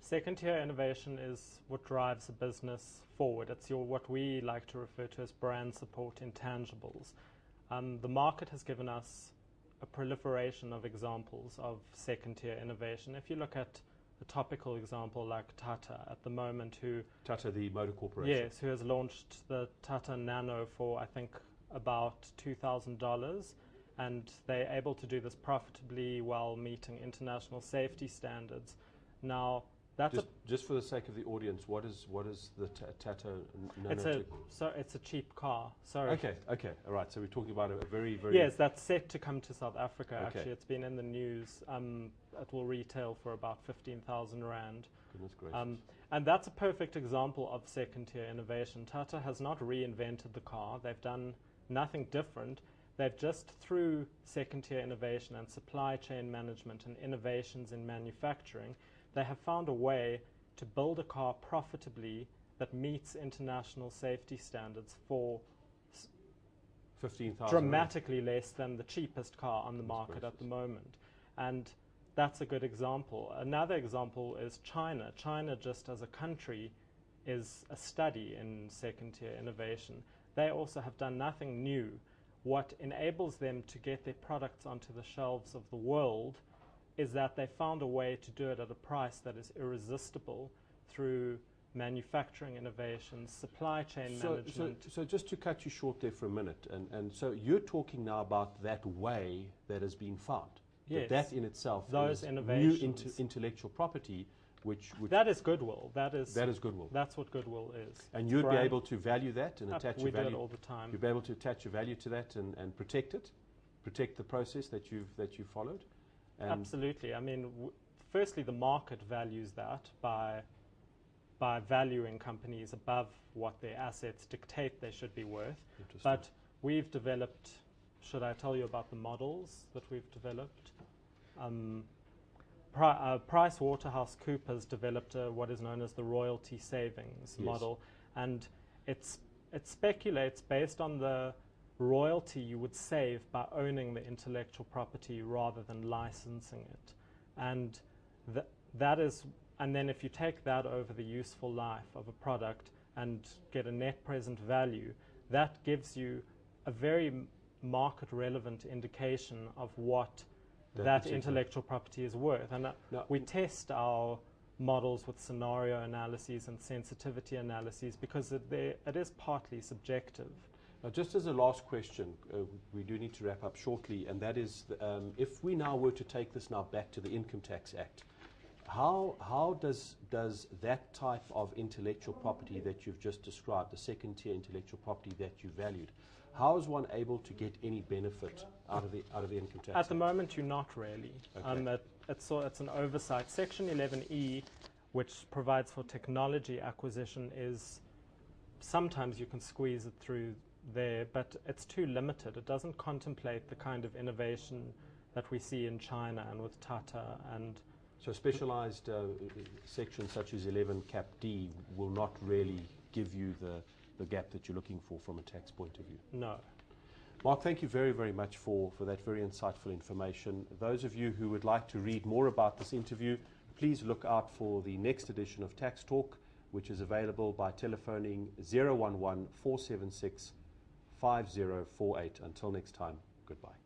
Second-tier innovation is what drives a business forward. It's what we like to refer to as brand support intangibles. The market has given us a proliferation of examples of second-tier innovation. If you look at a topical example like Tata at the moment, Tata, the motor corporation. Yes, who has launched the Tata Nano for, I think, about $2,000, and they're able to do this profitably while meeting international safety standards. Now, that's just for the sake of the audience, what is the Tata Nano? It's a cheap car. Okay, all right. So we're talking about a very, very... Yes, that's set to come to South Africa. Okay. Actually, it's been in the news. It will retail for about 15,000 rand. Goodness gracious. And that's a perfect example of second-tier innovation. Tata has not reinvented the car. They've done nothing different. They've just, through second-tier innovation and supply chain management and innovations in manufacturing, they have found a way to build a car profitably that meets international safety standards for 15,000 dramatically less than the cheapest car on the market at the moment. And that's a good example. Another example is China. China, just as a country, is a study in second-tier innovation. They also have done nothing new. What enables them to get their products onto the shelves of the world is that they found a way to do it at a price that is irresistible through manufacturing innovations, supply chain management. So just to cut you short there for a minute, and so you're talking now about that way that has been found. Yes. That in itself those is innovations. New intellectual property, which that is goodwill. That is goodwill. That's what goodwill is. And you'd be able to value that and attach a value. We do it all the time. You'd be able to attach a value to that and protect it, protect the process that you've followed. Absolutely. I mean, firstly, the market values that by valuing companies above what their assets dictate they should be worth. But we've developed, should I tell you about the models that we've developed? PricewaterhouseCoopers developed what is known as the royalty savings model, and it speculates based on the royalty you would save by owning the intellectual property rather than licensing it. And that is, and then if you take that over the useful life of a product and get a net present value, that gives you a very market relevant indication of what that intellectual property is worth. And we test our models with scenario analyses and sensitivity analyses because it is partly subjective. Now, just as a last question, we do need to wrap up shortly, and that is, if we now were to take this now back to the Income Tax Act, how does that type of intellectual property that you've just described, the second-tier intellectual property that you valued, how is one able to get any benefit out of the Income Tax Act? At the moment, you're not really. Okay. It's an oversight. Section 11E, which provides for technology acquisition, is sometimes you can squeeze it through there, but it's too limited. It doesn't contemplate the kind of innovation that we see in China and with Tata. And so specialized sections such as 11 Cap D will not really give you the gap that you're looking for from a tax point of view? No. Mark, thank you very, very much for that very insightful information. Those of you who would like to read more about this interview, please look out for the next edition of Tax Talk, which is available by telephoning 011 476 5048. Until next time, goodbye.